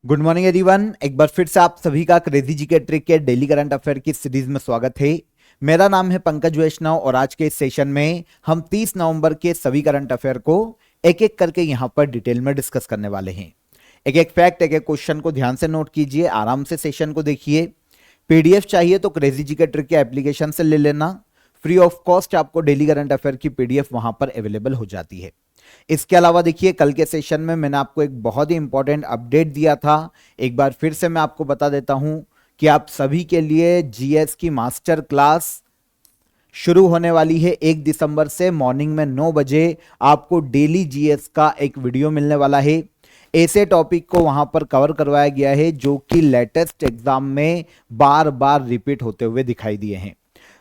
Good morning everyone. एक बार फिर से आप सभी का क्रेजी जी के ट्रिक के डेली करंट अफेयर की सीरीज में स्वागत है। मेरा नाम है पंकज वैष्णव और आज के इस सेशन में हम 30 नवंबर के सभी करंट अफेयर को एक एक करके यहां पर डिटेल में डिस्कस करने वाले हैं। एक एक फैक्ट, एक एक क्वेश्चन को ध्यान से नोट कीजिए, आराम से सेशन को देखिए। पीडीएफ चाहिए तो क्रेजी जी के ट्रिक के एप्लीकेशन से ले लेना। फ्री ऑफ कॉस्ट आपको डेली करंट अफेयर की पीडीएफ वहां पर अवेलेबल हो जाती है। इसके अलावा देखिए, कल के सेशन में मैंने आपको एक बहुत ही इंपॉर्टेंट अपडेट दिया था। एक बार फिर से मैं आपको बता देता हूं कि आप सभी के लिए जीएस की मास्टर क्लास शुरू होने वाली है 1 दिसंबर से। मॉर्निंग में 9 बजे आपको डेली जीएस का एक वीडियो मिलने वाला है। ऐसे टॉपिक को वहां पर कवर करवाया गया है जो कि लेटेस्ट एग्जाम में बार बार रिपीट होते हुए दिखाई दिए हैं।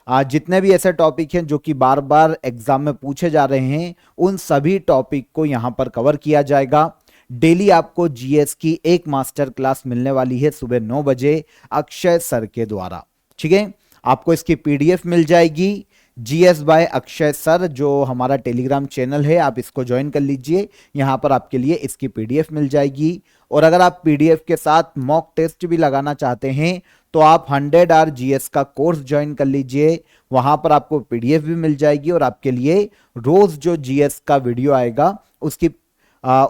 जितने भी ऐसे टॉपिक हैं जो कि बार बार एग्जाम में पूछे जा रहे हैं, उन सभी टॉपिक को यहां पर कवर किया जाएगा। डेली आपको जीएस की एक मास्टर क्लास मिलने वाली है सुबह 9 बजे अक्षय सर के द्वारा। ठीक है, आपको इसकी पीडीएफ मिल जाएगी। जीएस बाय अक्षय सर जो हमारा टेलीग्राम चैनल है, आप इसको ज्वाइन कर लीजिए। यहां पर आपके लिए इसकी पीडीएफ मिल जाएगी। और अगर आप पीडीएफ के साथ मॉक टेस्ट भी लगाना चाहते हैं तो आप 100 आवर जीएस का कोर्स ज्वाइन कर लीजिए। वहां पर आपको पीडीएफ भी मिल जाएगी और आपके लिए रोज जो जीएस का वीडियो आएगा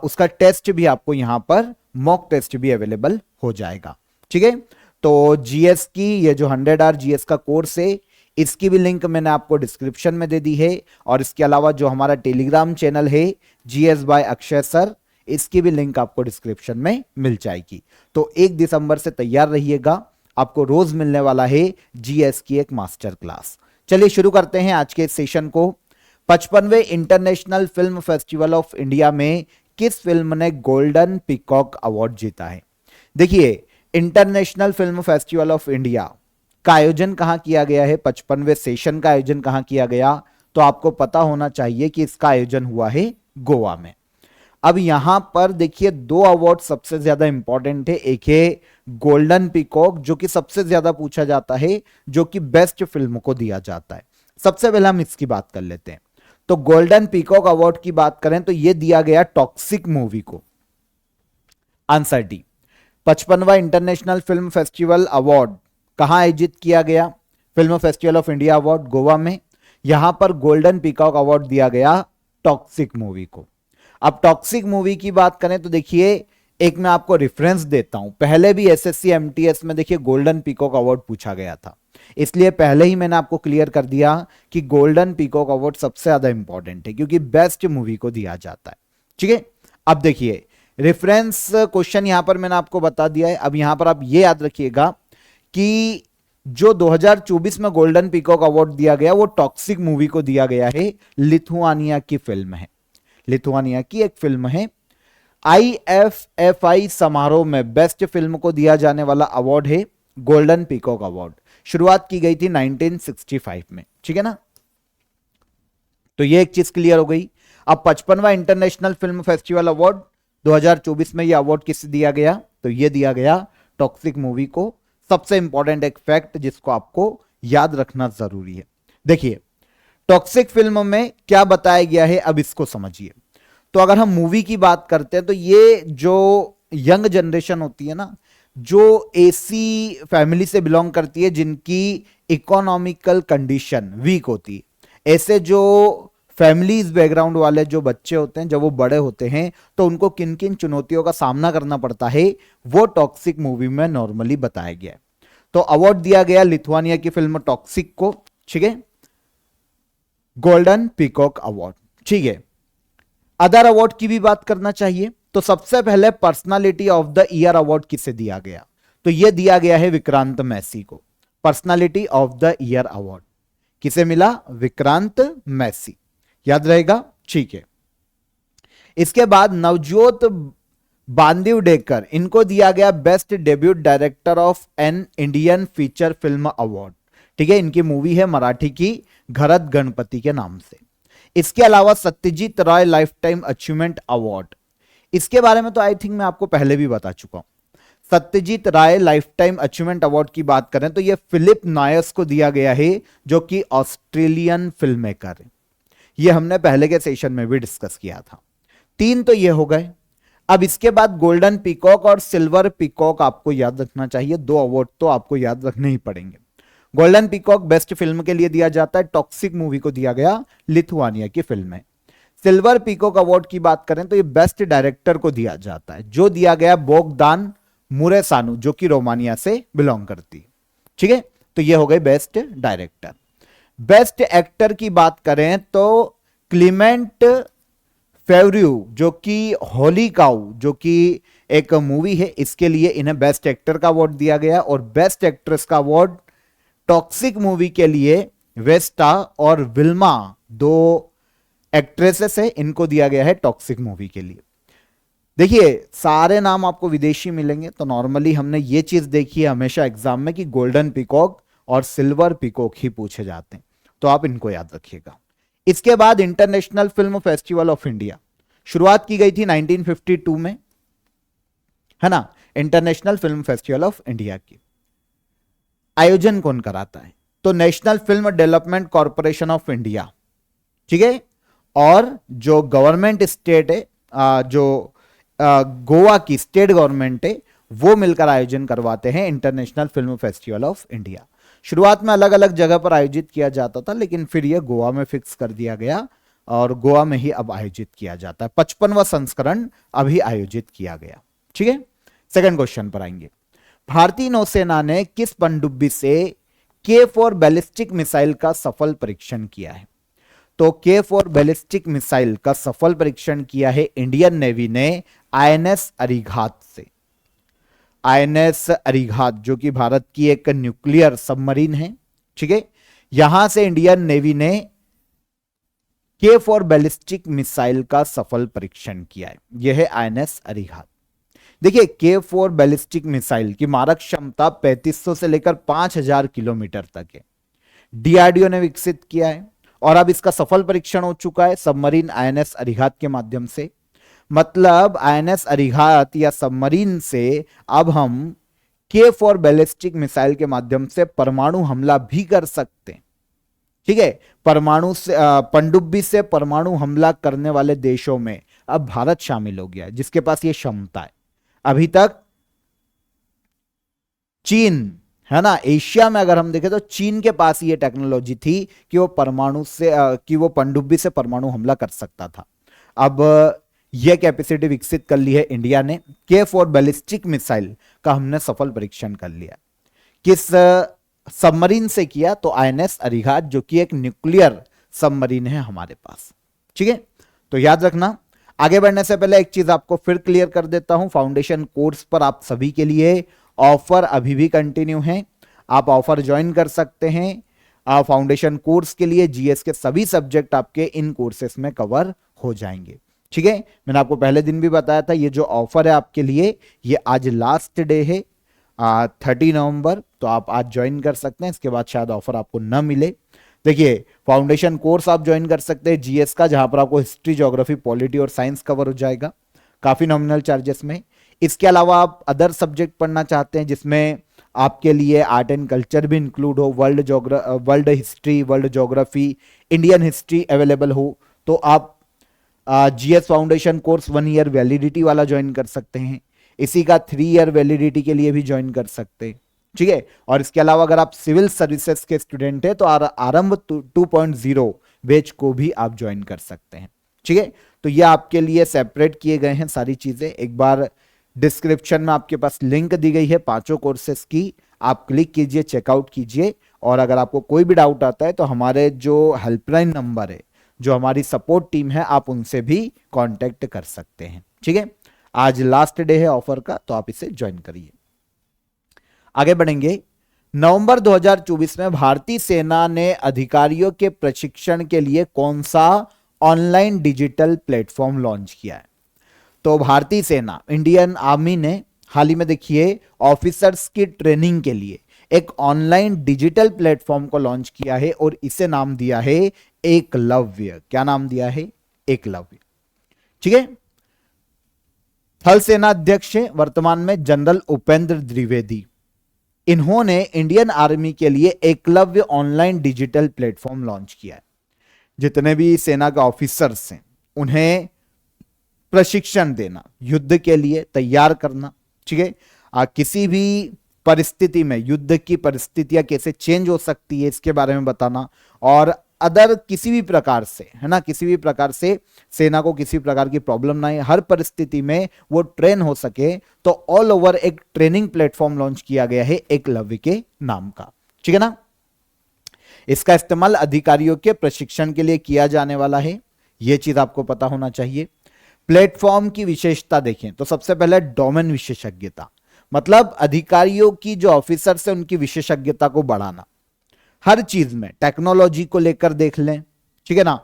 उसका टेस्ट भी आपको यहां पर मॉक टेस्ट भी अवेलेबल हो जाएगा। ठीक है, तो जीएस की ये जो 100 आवर जीएस का कोर्स है, इसकी भी लिंक मैंने आपको डिस्क्रिप्शन में दे दी है। और इसके अलावा जो हमारा टेलीग्राम चैनल है जीएस बाय अक्षय सर, इसकी भी लिंक आपको डिस्क्रिप्शन में मिल जाएगी। तो 1 दिसंबर से तैयार रहिएगा, आपको रोज मिलने वाला है जीएस की एक मास्टर क्लास। चलिए शुरू करते हैं आज के सेशन को। 55वें international film festival of India में किस फिल्म ने गोल्डन पीकॉक अवार्ड जीता है? देखिए, international film festival of India का आयोजन कहां किया गया है, 55वें सेशन का आयोजन कहां किया गया, तो आपको पता होना चाहिए कि इसका आयोजन हुआ है गोवा में। अब यहां पर देखिए, दो अवार्ड सबसे ज्यादा इंपॉर्टेंट है। एक है गोल्डन पीकॉक जो कि सबसे ज्यादा पूछा जाता है, जो कि बेस्ट फिल्म को दिया जाता है। सबसे पहले हम इसकी बात कर लेते हैं। तो गोल्डन पीकॉक अवार्ड की बात करें तो यह दिया गया टॉक्सिक मूवी को। Answer D. 55वां इंटरनेशनल फिल्म फेस्टिवल अवार्ड कहां आयोजित किया गया? Film festival of India award Goa में। यहां पर गोल्डन पीकॉक अवार्ड दिया गया टॉक्सिक मूवी को। अब टॉक्सिक मूवी की बात करें तो देखिए, एक मैं आपको रेफरेंस देता हूं। पहले भी एसएससी एमटीएस में देखिए गोल्डन पीकॉक अवार्ड पूछा गया था, इसलिए पहले ही मैंने आपको क्लियर कर दिया कि गोल्डन पीकॉक अवार्ड सबसे ज्यादा इंपॉर्टेंट है क्योंकि बेस्ट मूवी को दिया जाता है। ठीक है, अब देखिए रेफरेंस क्वेश्चन यहां पर मैंने आपको बता दिया है। अब यहां पर आप ये याद रखिएगा कि जो 2024 में गोल्डन पीकॉक अवार्ड दिया गया वो टॉक्सिक मूवी को दिया गया है। लिथुआनिया की फिल्म है, लिथुआनिया की एक फिल्म है। आईएफएफआई समारोह में बेस्ट फिल्म को दिया जाने वाला अवार्ड है गोल्डन पीकॉक अवार्ड। शुरुआत की गई थी 1965 में। ठीक है ना, तो ये एक चीज क्लियर हो गई। अब 55वां इंटरनेशनल फिल्म फेस्टिवल अवार्ड 2024 में ये अवार्ड किसे दिया गया? तो ये दिया गया टॉक्सिक मूवी को। सबसे इंपॉर्टेंट एक फैक्ट जिसको आपको याद रखना जरूरी है। देखिए, टॉक्सिक फिल्म में क्या बताया गया है, अब इसको समझिए। तो अगर हम मूवी की बात करते हैं तो ये जो यंग जनरेशन होती है ना, जो एसी फैमिली से बिलोंग करती है, जिनकी इकोनॉमिकल कंडीशन वीक होती है, ऐसे जो फैमिलीज बैकग्राउंड वाले जो बच्चे होते हैं, जब वो बड़े होते हैं तो उनको किन किन चुनौतियों का सामना करना पड़ता है, वो टॉक्सिक मूवी में नॉर्मली बताया गया है। तो अवार्ड दिया गया लिथुआनिया की फिल्म टॉक्सिक को। ठीक है, गोल्डन पीकॉक अवार्ड। ठीक है, अदर अवार्ड की भी बात करना चाहिए। तो सबसे पहले personality of the year award किसे दिया गया? तो यह दिया गया है विक्रांत मैसी को। Personality of the year award किसे मिला? विक्रांत मैसी। याद रहेगा? ठीक है, इसके बाद नवजोत बांदिवडेकर, इनको दिया गया best debut director of an Indian feature film award. ठीक है, इनकी मूवी है मराठी की घरत गणपति के नाम से। इसके अलावा सत्यजीत राय लाइफ टाइम अचीवमेंट अवार्ड, इसके बारे में तो आई थिंक मैं आपको पहले भी बता चुका हूं। सत्यजीत राय लाइफ टाइम अचीवमेंट अवार्ड की बात करें तो यह फिलिप नायस को दिया गया है जो कि ऑस्ट्रेलियन फिल्म मेकर है। यह हमने पहले के सेशन में भी डिस्कस किया था। 3 तो ये हो गए। अब इसके बाद गोल्डन पीकॉक और सिल्वर पीकॉक आपको याद रखना चाहिए, दो अवार्ड तो आपको याद रखने ही पड़ेंगे। गोल्डन पीकॉक बेस्ट फिल्म के लिए दिया जाता है, टॉक्सिक मूवी को दिया गया, लिथुआनिया की फिल्म है। सिल्वर पीकॉक अवार्ड की बात करें तो ये बेस्ट डायरेक्टर को दिया जाता है, जो दिया गया बोगदान मुरेसानु, जो कि रोमानिया से बिलोंग करती है। ठीक है, तो ये हो गई बेस्ट डायरेक्टर। बेस्ट एक्टर की बात करें तो क्लीमेंट फेवरियो, जो कि होली काउ, जो कि एक मूवी है, इसके लिए इन्हें बेस्ट एक्टर का अवार्ड दिया गया। और बेस्ट एक्ट्रेस का अवार्ड टॉक्सिक मूवी के लिए वेस्टा और विल्मा, दो एक्ट्रेसेस है, इनको दिया गया है टॉक्सिक मूवी के लिए। देखिए सारे नाम आपको विदेशी मिलेंगे, तो नॉर्मली हमने ये चीज देखी है हमेशा एग्जाम में कि गोल्डन पीकॉक और सिल्वर पीकॉक ही पूछे जाते हैं, तो आप इनको याद रखिएगा। इसके बाद international film festival of India शुरुआत की गई थी 1952 में, है ना। International film festival of India की आयोजन कौन कराता है? तो national film development corporation of India, ठीक है। और जो गवर्नमेंट स्टेट है, जो गोवा की स्टेट गवर्नमेंट है, वो मिलकर आयोजन करवाते हैं international film festival of India. शुरुआत में अलग अलग जगह पर आयोजित किया जाता था, लेकिन फिर यह गोवा में फिक्स कर दिया गया और गोवा में ही अब आयोजित किया जाता है। 55वां संस्करण अभी आयोजित किया गया। ठीक है, सेकंड क्वेश्चन पर आएंगे। भारतीय नौसेना ने किस पनडुब्बी से K4 बैलिस्टिक मिसाइल का सफल परीक्षण किया है? तो K4 बैलिस्टिक मिसाइल का सफल परीक्षण किया है इंडियन नेवी ने INS अरिघात से। INS अरिघात जो कि भारत की एक न्यूक्लियर सबमरीन है, ठीक है। यहां से इंडियन नेवी ने K4 बैलिस्टिक मिसाइल का सफल परीक्षण किया है। यह है INS अरिघात। देखिए K4 बैलिस्टिक मिसाइल की मारक क्षमता 3500 से लेकर 5000 किलोमीटर तक है। DRDO ने विकसित किया है और अब इसका सफल परीक्षण हो चुका है सबमरीन INS अरिघात के माध्यम से। मतलब INS अरिघात या सबमरीन से अब हम K4 बैलिस्टिक मिसाइल के माध्यम से परमाणु हमला भी कर सकते हैं। ठीक है, परमाणु से पनडुब्बी से परमाणु हमला करने वाले देशों में अब भारत शामिल हो गया है, जिसके पास ये क्षमता है। अभी तक चीन, है ना, एशिया में अगर हम देखें तो चीन के पास ये टेक्नोलॉजी थी कि वो परमाणु से कि वो पनडुब्बी से परमाणु हमला कर सकता था। अब यह कैपेसिटी विकसित कर ली है इंडिया ने। K4 बैलिस्टिक मिसाइल का हमने सफल परीक्षण कर लिया। किस सबमरीन से किया? तो INS अरिघात, जो कि एक न्यूक्लियर सबमरीन है हमारे पास। ठीक है, तो याद रखना। आगे बढ़ने से पहले एक चीज आपको फिर क्लियर कर देता हूं, फाउंडेशन कोर्स पर आप सभी के लिए ऑफर अभी भी कंटिन्यू है। आप ऑफर ज्वाइन कर सकते हैं। फाउंडेशन कोर्स के लिए जीएस के सभी सब्जेक्ट आपके इन कोर्सेस में कवर हो जाएंगे। ठीक है, मैंने आपको पहले दिन भी बताया था, ये जो ऑफर है आपके लिए, ये आज लास्ट डे है 30 नवंबर, तो आप आज ज्वाइन कर सकते हैं। इसके बाद शायद ऑफर आपको न मिले। देखिए फाउंडेशन कोर्स आप ज्वाइन कर सकते हैं जीएस का, जहां पर आपको हिस्ट्री, ज्योग्राफी, पॉलिटी और साइंस कवर हो जाएगा काफी नॉमिनल चार्जेस में। इसके अलावा आप अदर सब्जेक्ट पढ़ना चाहते हैं जिसमें आपके लिए आर्ट एंड कल्चर भी इंक्लूड हो, world history, world geography, Indian history available हो, तो आप GS foundation course 1 year validity वाला ज्वाइन कर सकते हैं। इसी का 3 ईयर वैलिडिटी के लिए भी ज्वाइन कर सकते हैं। ठीक है, और इसके अलावा अगर आप सिविल सर्विसेज के स्टूडेंट हैं तो आरंभ 2.0 बैच को भी आप ज्वाइन कर सकते हैं। ठीक है, तो ये आपके लिए सेपरेट किए गए हैं सारी चीजें। एक बार डिस्क्रिप्शन में आपके पास लिंक दी गई है 5 कोर्सेस की, आप क्लिक कीजिए, चेकआउट कीजिए। और अगर आपको कोई भी डाउट आता है तो हमारे जो हेल्पलाइन नंबर है, जो हमारी सपोर्ट टीम है, आप उनसे भी कांटेक्ट कर सकते हैं। ठीक है, आज लास्ट डे है ऑफर का, तो आप इसे ज्वाइन करिए। आगे बढ़ेंगे। नवंबर 2024 में भारतीय सेना ने अधिकारियों के प्रशिक्षण के लिए कौन सा ऑनलाइन डिजिटल प्लेटफॉर्म लॉन्च किया है? तो भारतीय सेना, इंडियन आर्मी ने हाल ही में देखिए ऑफिसर्स की ट्रेनिंग के लिए एक ऑनलाइन डिजिटल प्लेटफॉर्म को लॉन्च किया है और इसे नाम दिया है एकलव्य। क्या नाम दिया है? एकलव्य। ठीक है, थल सेना अध्यक्ष है वर्तमान में जनरल उपेंद्र द्विवेदी। इन्होंने इंडियन आर्मी के लिए Eklavya online digital platform launch किया है। जितने भी सेना के ऑफिसर्स हैं उन्हें प्रशिक्षण देना, युद्ध के लिए तैयार करना, ठीक है। किसी भी परिस्थिति में युद्ध की परिस्थितियां कैसे चेंज हो सकती है इसके बारे में बताना, और अदर किसी भी प्रकार से, है ना, किसी भी प्रकार से सेना को किसी प्रकार की प्रॉब्लम ना है, हर परिस्थिति में वो ट्रेन हो सके, तो ऑल ओवर एक ट्रेनिंग प्लेटफॉर्म लॉन्च किया गया है एकलव्य के नाम का, ठीक है ना। इसका इस्तेमाल अधिकारियों के प्रशिक्षण के लिए किया जाने वाला है, यह चीज आपको पता होना चाहिए। प्लेटफॉर्म की विशेषता देखें तो सबसे पहले डोमेन विशेषज्ञता, मतलब अधिकारियों की जो ऑफिसर्स है उनकी विशेषज्ञता को बढ़ाना, हर चीज में टेक्नोलॉजी को लेकर देख लें, ठीक है ना।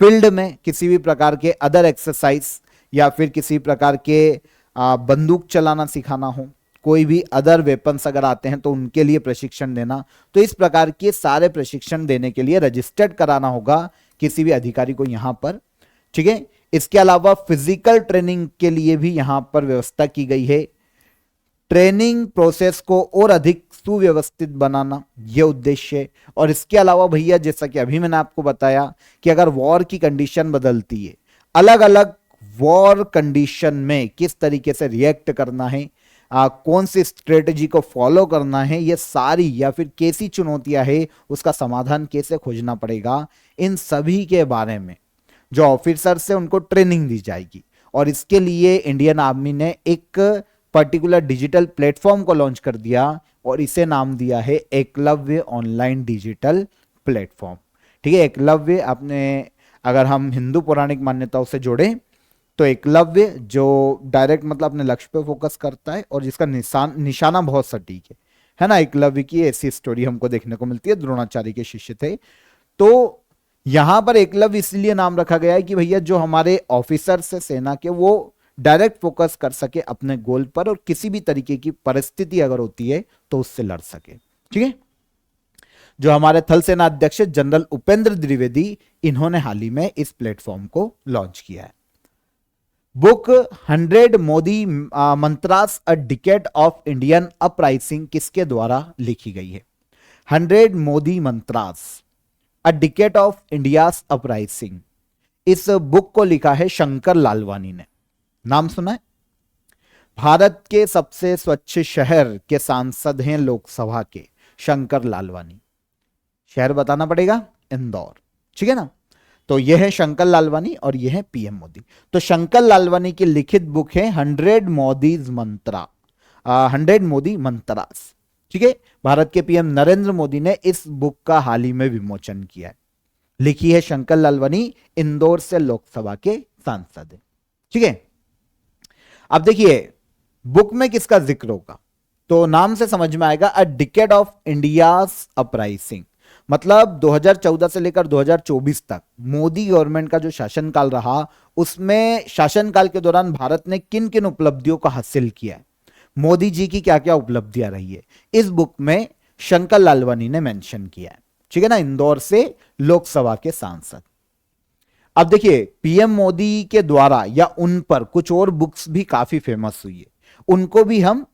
फील्ड में किसी भी प्रकार के अदर एक्सरसाइज या फिर किसी प्रकार के बंदूक चलाना सिखाना हो, कोई भी अदर वेपन्स अगर आते हैं तो उनके लिए प्रशिक्षण देना, तो इस प्रकार के सारे प्रशिक्षण देने के लिए रजिस्टर्ड कराना होगा किसी भी अधिकारी को यहां पर, ठीक है। इसके अलावा फिजिकल ट्रेनिंग के लिए भी यहां पर व्यवस्था की गई है। ट्रेनिंग प्रोसेस को और अधिक सुव्यवस्थित बनाना यह उद्देश्य है। और इसके अलावा भैया जैसा कि अभी मैंने आपको बताया कि अगर वॉर की कंडीशन बदलती है, अलग अलग वॉर कंडीशन में किस तरीके से रिएक्ट करना है, कौन सी स्ट्रेटजी को फॉलो करना है, ये सारी या फिर कैसी चुनौतियां है उसका समाधान कैसे खोजना पड़ेगा, इन सभी के बारे में जो ऑफिसर्स है उनको ट्रेनिंग दी जाएगी। और इसके लिए इंडियन आर्मी ने एक पर्टिकुलर डिजिटल प्लेटफॉर्म को लॉन्च कर दिया और इसे नाम दिया है एकलव्य ऑनलाइन डिजिटल प्लेटफॉर्म, ठीक है। एकलव्य आपने अगर हम हिंदू पौराणिक मान्यताओं से जोड़ें तो एकलव्य जो डायरेक्ट मतलब अपने लक्ष्य पे फोकस करता है और जिसका निशाना बहुत सटीक है ना। एकलव्य की ऐसी स्टोरी हमको देखने को मिलती है, द्रोणाचार्य के शिष्य थे। तो यहां पर एकलव्य इसलिए नाम रखा गया है कि भैया जो हमारे ऑफिसर्स है सेना के, वो डायरेक्ट फोकस कर सके अपने गोल पर और किसी भी तरीके की परिस्थिति अगर होती है तो उससे लड़ सके, ठीक है। जो हमारे थल सेना अध्यक्ष जनरल उपेंद्र द्विवेदी, इन्होंने हाल ही में इस प्लेटफॉर्म को लॉन्च किया है। Book 100 Modi mantras a decade of Indian uprising किसके द्वारा लिखी गई है? 100 Modi mantras a decade of India's uprising, इस बुक को लिखा है शंकर लालवानी ने। नाम सुना है? भारत के सबसे स्वच्छ शहर के सांसद हैं लोकसभा के शंकर लालवानी। शहर बताना पड़ेगा, इंदौर, ठीक है ना। तो यह है शंकर लालवानी और यह है पीएम मोदी। तो शंकर लालवानी की लिखित बुक है 100 मोदीज मंत्रा, 100 मोदी मंत्रास, ठीक है। भारत के पीएम नरेंद्र मोदी ने इस बुक का हाल ही में विमोचन किया है। लिखी है शंकर लालवानी, इंदौर से लोकसभा के सांसद है, ठीक है। अब देखिए बुक में किसका जिक्र होगा, तो नाम से समझ में आएगा अ डिकेड ऑफ इंडियाज अपराइजिंग, मतलब 2014 से लेकर 2024 तक मोदी गवर्नमेंट का जो शासनकाल रहा, उसमें शासनकाल के दौरान भारत ने किन किन उपलब्धियों को हासिल किया है, मोदी जी की क्या क्या उपलब्धियां रही है, इस बुक में शंकर लालवानी ने मेंशन किया है, ठीक है ना। इंदौर से लोकसभा के सांसद। अब देखिए पीएम मोदी के द्वारा या उन पर कुछ और बुक्स भी काफी फेमस हुई है, उनको भी हम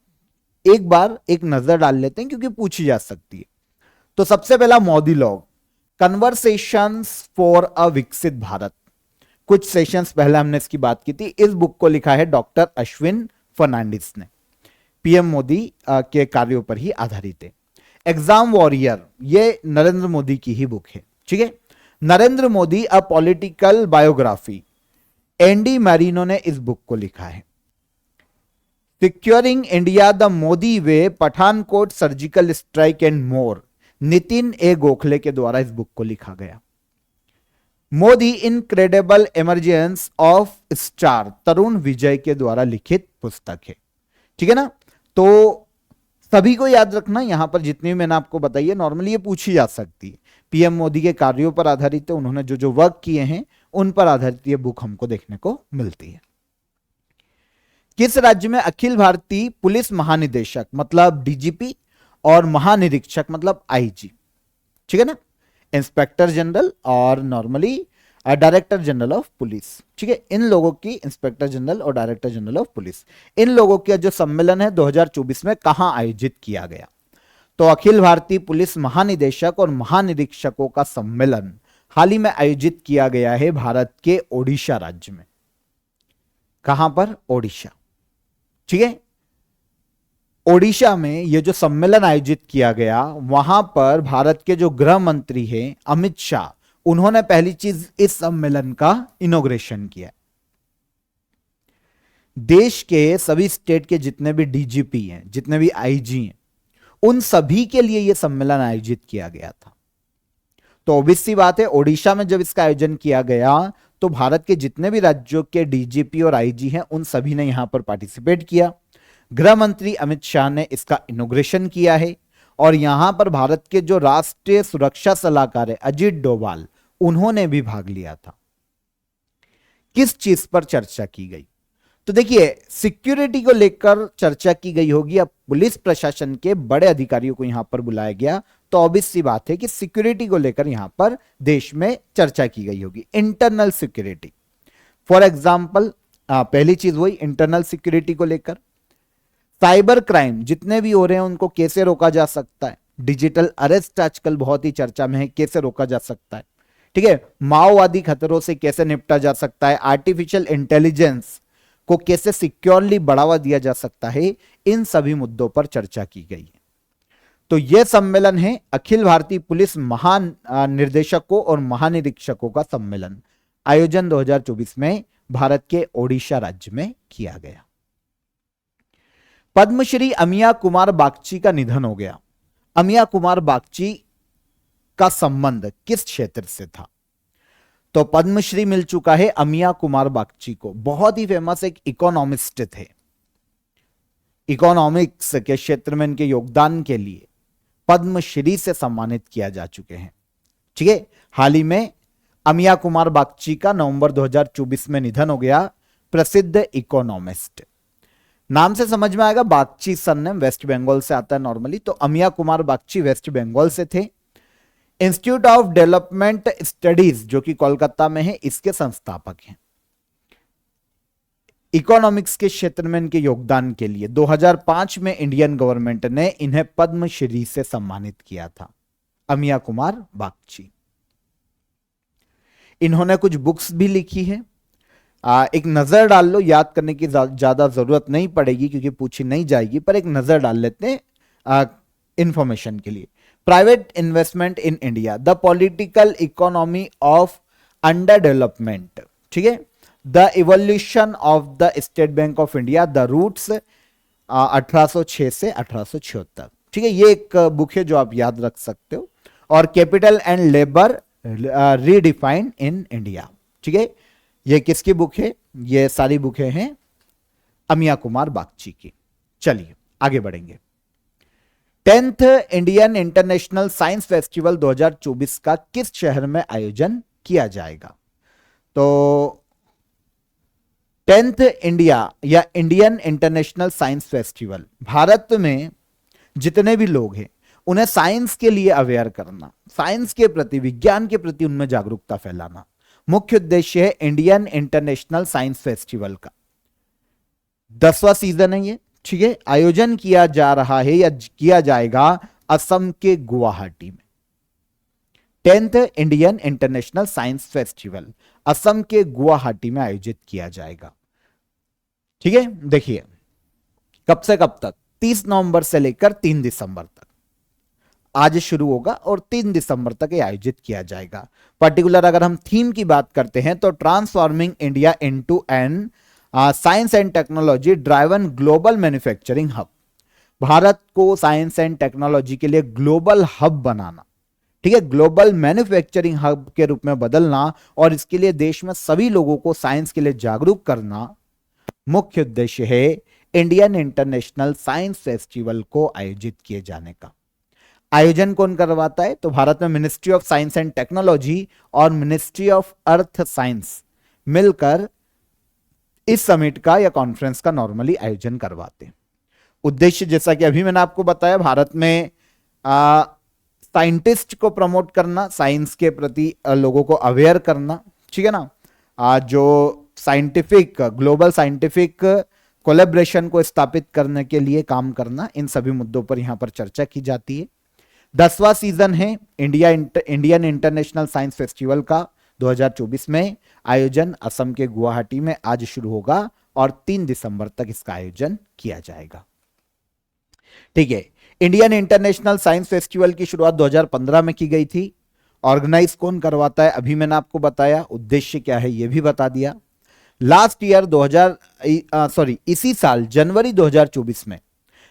एक बार एक नजर डाल लेते हैं क्योंकि पूछी जा सकती है। तो सबसे पहला Modi log, conversations for a विकसित भारत, कुछ सेशंस पहले हमने इसकी बात की थी। इस बुक को लिखा है डॉक्टर अश्विन फर्नांडिस ने, पीएम मोदी के कार्यों पर ही आधारित है। एग्जाम वॉरियर, ये नरेंद्र मोदी की ही बुक है, ठीक है। Narendra Modi a political biography, Andy Marino ने इस बुक को लिखा है। Securing India the Modi way, Pathankot surgical strike and more, Nitin A Gokhale के द्वारा इस बुक को लिखा गया। Modi incredible emergence of star, Tarun Vijay के द्वारा लिखित पुस्तक है, ठीक है ना। तो सभी को याद रखना, यहां पर जितनी भी मैंने आपको बताई है नॉर्मली ये पूछी जा सकती है। पीएम मोदी के कार्यों पर आधारित है, उन्होंने जो जो वर्क किए हैं उन पर आधारित ये बुक हमको देखने को मिलती है। किस राज्य में अखिल भारतीय पुलिस महानिदेशक मतलब डीजीपी और महानिरीक्षक मतलब आईजी, ठीक है ना, इंस्पेक्टर जनरल और normally director general of police, ठीक है, इन लोगों की, इंस्पेक्टर जनरल और डायरेक्टर जनरल ऑफ पुलिस, इन लोगों का जो सम्मेलन है 2024 में कहां आयोजित किया गया? तो अखिल भारतीय पुलिस महानिदेशक और महानिरीक्षकों का सम्मेलन हाल ही में आयोजित किया गया है भारत के ओडिशा राज्य में। कहां पर? ओडिशा। ठीक है, ओडिशा में ये जो सम्मेलन आयोजित किया गया, वहां पर भारत के जो गृह मंत्री हैं अमित शाह, उन्होंने पहली चीज इस सम्मेलन का इनॉग्रेशन किया। देश के सभी स्टेट के जितने भी डीजीपी हैं, जितने भी आईजी हैं, उन सभी के लिए यह सम्मेलन आयोजित किया गया था। तो ऑब्वियस सी बात है, ओडिशा में जब इसका आयोजन किया गया तो भारत के जितने भी राज्यों के डीजीपी और आईजी हैं, उन सभी ने यहां पर पार्टिसिपेट किया। गृह मंत्री अमित शाह ने इसका इनॉग्रेशन किया है और यहां पर भारत के जो राष्ट्रीय सुरक्षा सलाहकार है अजीत डोभाल, उन्होंने भी भाग लिया था। किस चीज पर चर्चा की गई? तो देखिए, सिक्योरिटी को लेकर चर्चा की गई होगी। अब पुलिस प्रशासन के बड़े अधिकारियों को यहां पर बुलाया गया, तो ऑब्वियस सी बात है कि सिक्योरिटी को लेकर यहां पर देश में चर्चा की गई होगी। इंटरनल सिक्योरिटी, फॉर एग्जांपल, पहली चीज वही इंटरनल सिक्योरिटी को लेकर। साइबर क्राइम जितने भी हो रहे हैं उनको कैसे रोका जा सकता है। डिजिटल अरेस्ट आजकल बहुत ही चर्चा में है, कैसे रोका जा सकता है। ठीक है, माओवादी खतरों से कैसे निपटा जा सकता है। आर्टिफिशियल इंटेलिजेंस को कैसे सिक्योरली बढ़ावा दिया जा सकता है। इन सभी मुद्दों पर चर्चा की गई है। तो यह सम्मेलन है अखिल भारतीय पुलिस महानिर्देशकों और महानिरीक्षकों का सम्मेलन। आयोजन 2024 में भारत के ओडिशा राज्य में किया गया। पद्मश्री अमिया कुमार बागची का निधन हो गया। अमिया कुमार बागची का संबंध किस क्षेत्र से था? तो पद्मश्री मिल चुका है अमिया कुमार बागची को। बहुत ही फेमस एक इकोनॉमिस्ट थे। इकोनॉमिक्स के क्षेत्र में इनके योगदान के लिए पद्मश्री से सम्मानित किया जा चुके हैं। ठीक है, हाल ही में अमिया कुमार बागची का नवंबर 2024 में निधन हो गया। प्रसिद्ध इकोनॉमिस्ट, नाम से समझ में आएगा, बागची सरनेम वेस्ट बंगाल से आता है नॉर्मली। तो अमिया कुमार बागची वेस्ट बंगाल से थे। इंस्टीट्यूट ऑफ डेवलपमेंट स्टडीज जो कि कोलकाता में है, इसके संस्थापक हैं। इकोनॉमिक्स के क्षेत्र में इनके योगदान के लिए 2005 में इंडियन गवर्नमेंट ने इन्हें पद्मश्री से सम्मानित किया था। अमिया कुमार बागची, इन्होंने कुछ बुक्स भी लिखी है। एक नजर डाल लो, याद करने की ज्यादा जरूरत नहीं पड़ेगी क्योंकि पूछी नहीं जाएगी, पर एक नजर डाल लेते हैं इंफॉर्मेशन के लिए। Private investment in India, the political economy of under development, ठीक है, the evolution of the State Bank of India, the roots 1806 से 1876। ठीक है, ये एक बुक है जो आप याद रख सकते हो। और capital and labour redefined in India. ठीक है, ये किसकी बुक है? ये सारी बुकें हैं अमिया कुमार बागची की। चलिए आगे बढ़ेंगे। 10th Indian international science festival 2024 का किस शहर में आयोजन किया जाएगा? तो 10th इंडिया या Indian international science festival, Bharat में जितने भी लोग हैं उन्हें साइंस के लिए अवेयर करना, साइंस के प्रति, विज्ञान के प्रति उनमें जागरूकता फैलाना मुख्य उद्देश्य है इंडियन इंटरनेशनल साइंस फेस्टिवल का। 10वां सीजन है ये। ठीक है, आयोजन किया जा रहा है या किया जाएगा असम के गुवाहाटी में। 10th Indian international science festival Assam के गुवाहाटी में आयोजित किया जाएगा। ठीक है, देखिए कब से कब तक? 30 नवंबर से लेकर 3 दिसंबर तक। आज शुरू होगा और 3 दिसंबर तक ये आयोजित किया जाएगा। पर्टिकुलर अगर हम थीम की बात करते हैं तो transforming India into an science and technology driven global manufacturing hub, Bharat को साइंस एंड टेक्नोलॉजी के लिए ग्लोबल हब बनाना, ठीक है, ग्लोबल मैन्युफैक्चरिंग हब के रूप में बदलना, और इसके लिए देश में सभी लोगों को साइंस के लिए जागरूक करना मुख्य उद्देश्य है इंडियन इंटरनेशनल साइंस फेस्टिवल को आयोजित किए जाने का। आयोजन कौन करवाता है? तो भारत में ministry of science and technology और मिनिस्ट्री ऑफ अर्थ साइंस मिलकर इस समिट का या कॉन्फ्रेंस का नॉर्मली आयोजन करवाते हैं। उद्देश्य जैसा कि अभी मैंने आपको बताया, भारत में साइंटिस्ट को प्रमोट करना, साइंस के प्रति लोगों को अवेयर करना, ठीक है ना, जो साइंटिफिक, ग्लोबल साइंटिफिक कोलैबोरेशन को स्थापित करने के लिए काम करना, इन सभी मुद्दों पर यहां पर चर्चा की जाती है। 10वां सीजन है इंडियन इंटरनेशनल साइंस फेस्टिवल का 2024 में। आयोजन असम के गुवाहाटी में आज शुरू होगा और 3 दिसंबर तक इसका आयोजन किया जाएगा। ठीक है, इंडियन इंटरनेशनल साइंस फेस्टिवल की शुरुआत 2015 में की गई थी। ऑर्गेनाइज कौन करवाता है अभी मैंने आपको बताया, उद्देश्य क्या है यह भी बता दिया। लास्ट ईयर इसी साल जनवरी 2024 में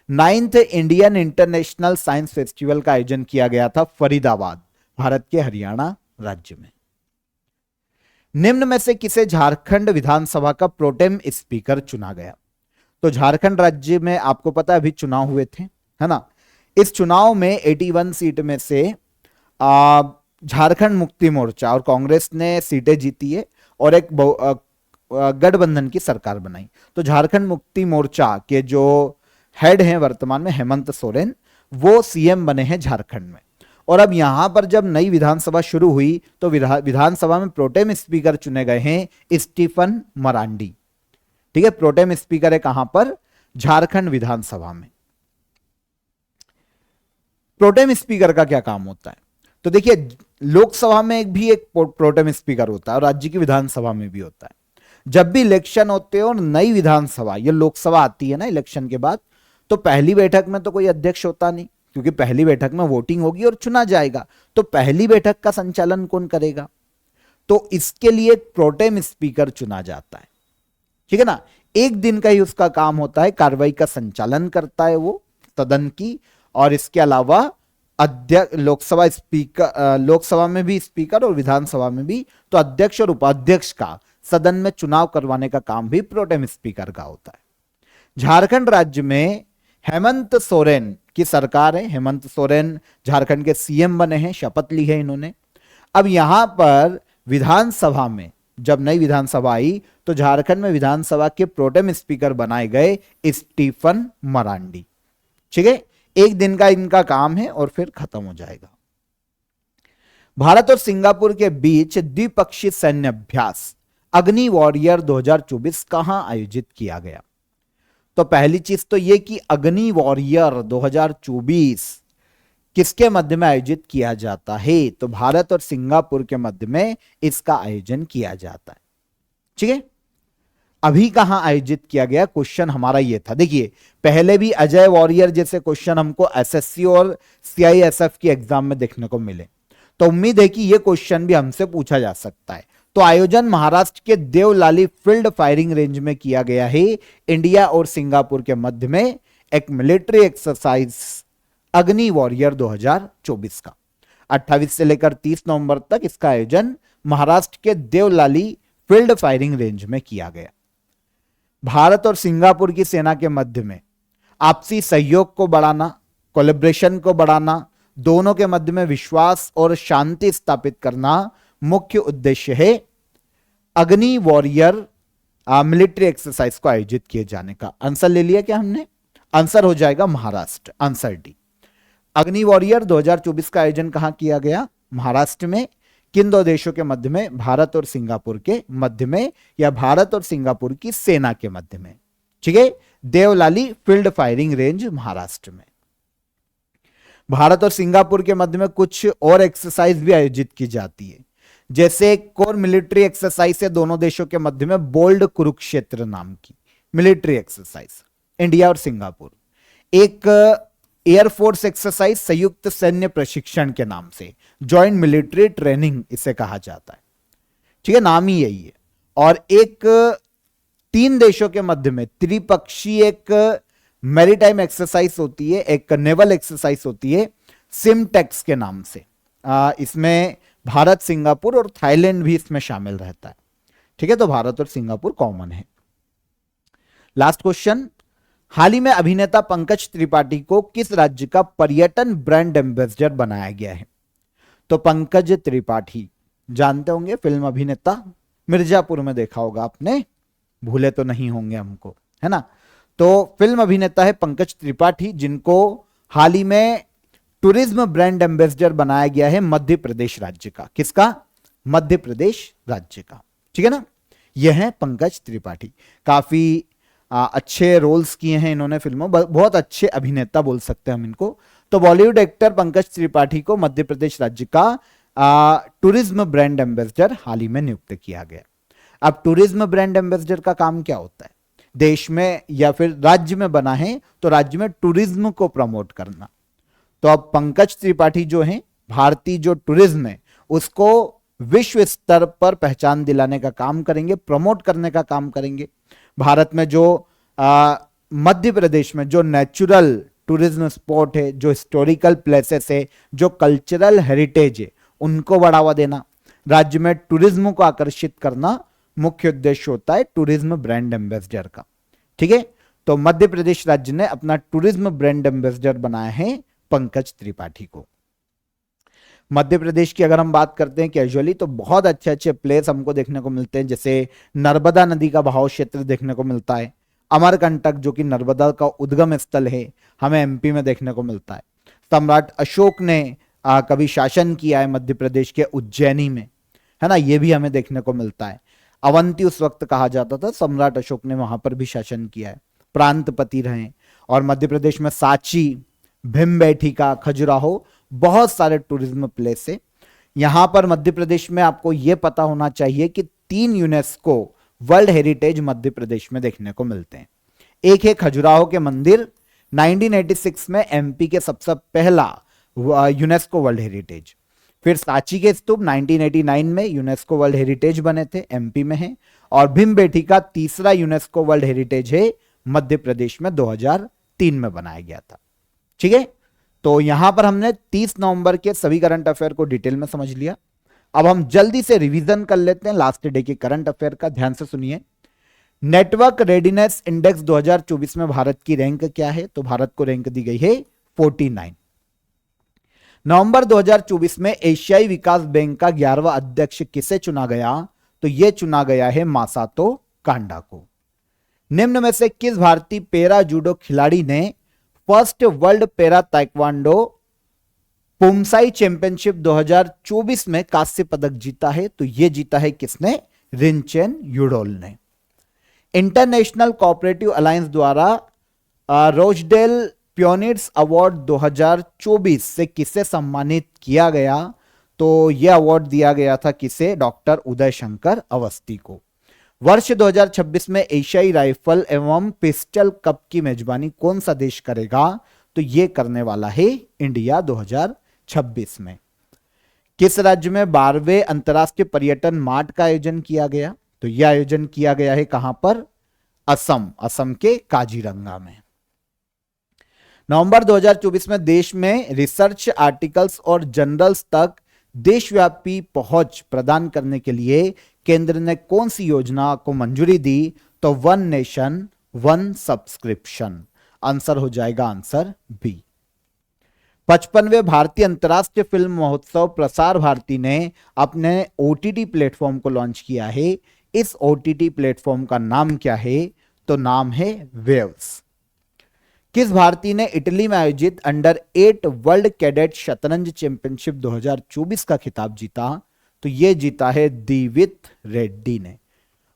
9th Indian international science festival का आयोजन किया गया था फरीदाबाद, भारत के हरियाणा राज्य में। निम्न में से किसे झारखंड विधानसभा का प्रोटेम स्पीकर चुना गया? तो झारखंड राज्य में आपको पता है अभी चुनाव हुए थे, है ना। इस चुनाव में 81 सीट में से झारखंड मुक्ति मोर्चा और कांग्रेस ने सीटें जीती है और एक गठबंधन की सरकार बनाई। तो झारखंड मुक्ति मोर्चा के जो हेड हैं वर्तमान में हेमंत सोरेन, वो सीएम बने हैं झारखंड में। और अब यहां पर जब नई विधानसभा शुरू हुई तो विधानसभा में प्रोटेम स्पीकर चुने गए हैं स्टीफन मरांडी। ठीक है, प्रोटेम स्पीकर है कहां पर? झारखंड विधानसभा में। प्रोटेम स्पीकर का क्या काम होता है? तो देखिए, लोकसभा में एक प्रोटेम स्पीकर होता है और राज्य की विधानसभा में भी होता है। जब भी इलेक्शन होते हैं और नई विधानसभा, ये लोकसभा आती है ना इलेक्शन के बाद, तो पहली बैठक में तो कोई अध्यक्ष होता नहीं, क्योंकि पहली बैठक में वोटिंग होगी और चुना जाएगा। तो पहली बैठक का संचालन कौन करेगा? तो इसके लिए प्रोटेम स्पीकर चुना जाता है। ठीक है ना, एक दिन का ही उसका काम होता है, कार्रवाई का संचालन करता है वो सदन की। और इसके अलावा अध्यक्ष, लोकसभा में भी स्पीकर और विधानसभा में भी, तो अध्यक्ष और उपाध्यक्ष का सदन में चुनाव करवाने का काम भी प्रोटेम स्पीकर का होता है। झारखंड राज्य में हेमंत सोरेन की सरकार है। हेमंत सोरेन झारखंड के सीएम बने हैं, शपथ ली है इन्होंने। अब यहां पर विधानसभा में जब नई विधानसभा आई तो झारखंड में विधानसभा के प्रोटेम स्पीकर बनाए गए स्टीफन मरांडी। ठीक है, एक दिन का इनका काम है और फिर खत्म हो जाएगा। भारत और सिंगापुर के बीच द्विपक्षीय सैन्य अभ्यास अग्नि वॉरियर 2024 कहां आयोजित किया गया? तो पहली चीज तो यह कि अग्नि वॉरियर 2024 किसके मध्य में आयोजित किया जाता है? तो भारत और सिंगापुर के मध्य में इसका आयोजन किया जाता है। ठीक है, अभी कहां आयोजित किया गया, क्वेश्चन हमारा यह था। देखिए, पहले भी अजय वॉरियर जैसे क्वेश्चन हमको एसएससी और सीआईएसएफ की एग्जाम में देखने को मिले, तो उम्मीद है कि यह क्वेश्चन भी हमसे पूछा जा सकता है। तो आयोजन महाराष्ट्र के देवलाली फील्ड फायरिंग रेंज में किया गया है, इंडिया और सिंगापुर के मध्य में एक मिलिट्री एक्सरसाइज अग्नि वॉरियर 2024 का 28 से लेकर 30 नवंबर तक इसका आयोजन महाराष्ट्र के देवलाली फील्ड फायरिंग रेंज में किया गया। भारत और सिंगापुर की सेना के मध्य में आपसी सहयोग को बढ़ाना, कोलैबोरेशन को बढ़ाना, दोनों के मध्य में विश्वास और शांति स्थापित करना मुख्य उद्देश्य है अग्नि वॉरियर मिलिट्री एक्सरसाइज को आयोजित किए जाने का। आंसर ले लिया क्या हमने? आंसर हो जाएगा महाराष्ट्र, आंसर डी। अग्नि वॉरियर 2024 का आयोजन कहां किया गया? महाराष्ट्र में। किन दो देशों के मध्य में? भारत और सिंगापुर के मध्य में, या भारत और सिंगापुर की सेना के मध्य में। ठीक है, Devlali field firing range Maharashtra में। भारत और सिंगापुर के मध्य में कुछ और एक्सरसाइज भी आयोजित की जाती है, जैसे कोर मिलिट्री एक्सरसाइज है दोनों देशों के मध्य में, बोल्ड कुरुक्षेत्र नाम की मिलिट्री एक्सरसाइज, इंडिया और सिंगापुर। एक एयरफोर्स एक्सरसाइज संयुक्त सैन्य प्रशिक्षण के नाम से, जॉइंट मिलिट्री ट्रेनिंग इसे कहा जाता है। ठीक है, नाम ही यही है। और एक 3 देशों के मध्य में त्रिपक्षीय एक मैरीटाइम एक्सरसाइज होती है, एक नेवल एक्सरसाइज होती है सिमटेक्स के नाम से। इसमें भारत, सिंगापुर और थाईलैंड भी इसमें शामिल रहता है। ठीक है, तो भारत और सिंगापुर कॉमन है। लास्ट क्वेश्चन, हाल ही में अभिनेता पंकज त्रिपाठी को किस राज्य का पर्यटन ब्रांड एम्बेसडर बनाया गया है? तो पंकज त्रिपाठी जानते होंगे, फिल्म अभिनेता, मिर्जापुर में देखा होगा आपने, भूले तो नहीं होंगे हमको, है ना। तो फिल्म अभिनेता है पंकज त्रिपाठी, जिनको हाल ही में टूरिज्म ब्रांड एम्बेसडर बनाया गया है मध्य प्रदेश राज्य का। किसका? मध्य प्रदेश राज्य का। ठीक है ना, यह है पंकज त्रिपाठी। काफी अच्छे रोल्स किए हैं इन्होंने फिल्मों, बहुत अच्छे अभिनेता बोल सकते हैं हम इनको। तो बॉलीवुड एक्टर पंकज त्रिपाठी को मध्य प्रदेश राज्य का टूरिज्म ब्रांड एम्बेसडर हाल ही में नियुक्त किया गया। अब टूरिज्म ब्रांड एम्बेसडर का काम क्या होता है? देश में या फिर राज्य में बना है तो राज्य में टूरिज्म को प्रमोट करना। तो अब पंकज त्रिपाठी जो है भारतीय जो टूरिज्म है उसको विश्व स्तर पर पहचान दिलाने का काम करेंगे, प्रमोट करने का काम करेंगे। भारत में जो मध्य प्रदेश में जो नेचुरल टूरिज्म स्पॉट है, जो हिस्टोरिकल प्लेसेस है, जो कल्चरल हेरिटेज है, उनको बढ़ावा देना, राज्य में टूरिज्म को आकर्षित करना मुख्य उद्देश्य होता है टूरिज्म ब्रांड एम्बेसडर का। ठीक है, तो मध्य प्रदेश राज्य ने अपना टूरिज्म ब्रांड एम्बेसडर बनाया है पंकज त्रिपाठी को। मध्य प्रदेश की अगर हम बात करते हैं कैजुअली तो बहुत अच्छे अच्छे प्लेस हमको देखने को मिलते हैं, जैसे नर्मदा नदी का बहाव क्षेत्र देखने को मिलता है, अमरकंटक जो कि नर्मदा का उद्गम स्थल है हमें एमपी में देखने को मिलता है। सम्राट अशोक ने कभी शासन किया है मध्य प्रदेश के उज्जैनी में, है ना, ये भी हमें देखने को मिलता है। अवंती उस वक्त कहा जाता था, सम्राट अशोक ने वहां पर भी शासन किया है, प्रांतपति रहे। और मध्य प्रदेश में सांची, भीमबेटका, खजुराहो, बहुत सारे टूरिज्म प्लेस है। यहां पर मध्य प्रदेश में आपको यह पता होना चाहिए कि 3 UNESCO world heritage Madhya Pradesh में देखने को मिलते हैं। एक है खजुराहो के मंदिर, 1986 में एमपी के सबसे पहला यूनेस्को वर्ल्ड हेरिटेज। फिर सांची के स्तूप 1989 में यूनेस्को वर्ल्ड हेरिटेज बने थे, एमपी में है। और भीमबेटका तीसरा यूनेस्को वर्ल्ड हेरिटेज है, मध्य प्रदेश में 2003 में बनाया गया था। ठीक है, तो यहां पर हमने 30 नवंबर के सभी करंट अफेयर को डिटेल में समझ लिया। अब हम जल्दी से रिवीजन कर लेते हैं लास्ट डे के करंट अफेयर का, ध्यान से सुनिए। नेटवर्क रेडीनेस इंडेक्स 2024 में भारत की रैंक क्या है? तो भारत को रैंक दी गई है 49। नवंबर 2024 में एशियाई विकास बैंक का 11वां अध्यक्ष किसे चुना गया? तो यह चुना गया है मासातो कांडा को। निम्न में से किस भारतीय पैरा जूडो खिलाड़ी ने first world para taekwondo poomsae championship 2024 में कांस्य पदक जीता है? तो यह जीता है किसने? रिनचेन यूडोल ने। इंटरनेशनल कोऑपरेटिव अलायंस द्वारा रोजडेल पियोनियर्स अवार्ड 2024 से किसे सम्मानित किया गया? तो यह अवार्ड दिया गया था किसे? डॉक्टर उदय शंकर अवस्थी को। वर्ष 2026 में एशियाई राइफल एवं पिस्टल कप की मेजबानी कौन सा देश करेगा? तो यह करने वाला है इंडिया 2026 में। किस राज्य में 12वें अंतरराष्ट्रीय पर्यटन मार्ट का आयोजन किया गया? तो यह आयोजन किया गया है कहां पर? असम के काजीरंगा में। नवंबर 2024 में देश में रिसर्च आर्टिकल्स और जर्नल्स तक देशव्यापी पहुंच प्रदान करने के लिए केंद्र ने कौन सी योजना को मंजूरी दी? तो one nation one subscription. Answer हो जाएगा आंसर बी। 55वें भारतीय अंतरराष्ट्रीय फिल्म महोत्सव प्रसार भारती ने अपने ओटीटी प्लेटफॉर्म को लॉन्च किया है। इस ओटीटी प्लेटफॉर्म का नाम क्या है? तो नाम है वेव्स। किस भारतीय ने इटली में आयोजित अंडर 8 वर्ल्ड कैडेट शतरंज चैंपियनशिप 2024 का खिताब जीता? तो यह जीता है दिवित रेड्डी ने।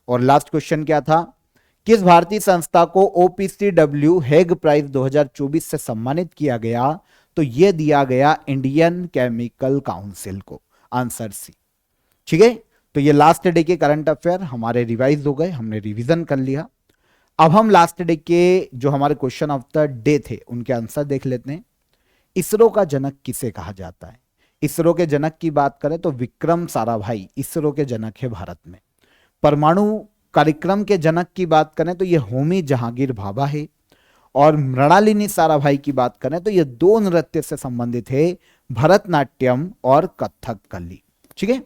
और लास्ट क्वेश्चन क्या था? किस भारतीय संस्था को ओपीसीडब्ल्यू हेग प्राइज 2024 से सम्मानित किया गया? तो यह दिया गया इंडियन केमिकल काउंसिल को। Answer C. ठीक है, तो ये लास्ट डे के करंट अफेयर हमारे रिवाइज हो गए, हमने रिवीजन कर लिया। अब हम लास्ट डे के जो हमारे क्वेश्चन ऑफ द डे थे उनके आंसर देख लेते हैं। इसरो का जनक किसे कहा जाता है? इसरो के जनक की बात करें तो विक्रम साराभाई इसरो के जनक है भारत में। परमाणु कार्यक्रम के जनक की बात करें तो यह होमी जहांगीर भाभा है। और मृणालिनी साराभाई की बात करें तो यह 2 नृत्य से संबंधित है, भरतनाट्यम और कथकली। ठीक है,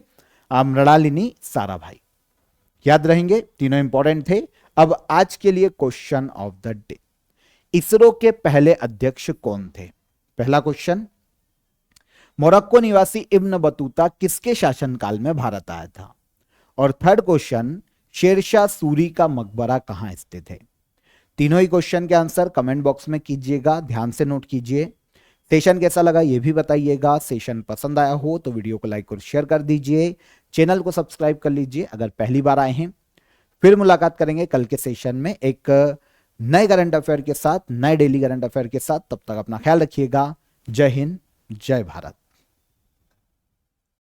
मृणालिनी साराभाई याद रहेंगे, तीनों इंपॉर्टेंट थे। अब आज के लिए question of the day, ISRO के पहले अध्यक्ष कौन थे? पहला क्वेश्चन, मोरक्को निवासी इब्न बतूता किसके शासनकाल में भारत आया था? और थर्ड क्वेश्चन, शेरशाह सूरी का मकबरा कहां स्थित है? तीनों ही क्वेश्चन के आंसर कमेंट बॉक्स में कीजिएगा, ध्यान से नोट कीजिए। सेशन कैसा लगा ये भी बताइएगा। सेशन पसंद आया हो तो वीडियो को लाइक और शेयर कर दीजिए, चैनल को सब्सक्राइब कर लीजिए अगर पहली बार आए हैं। फिर मुलाकात करेंगे कल के सेशन में एक नए करंट अफेयर के साथ, नए डेली करंट अफेयर के साथ। तब तक अपना ख्याल रखिएगा। जय हिंद, जय भारत।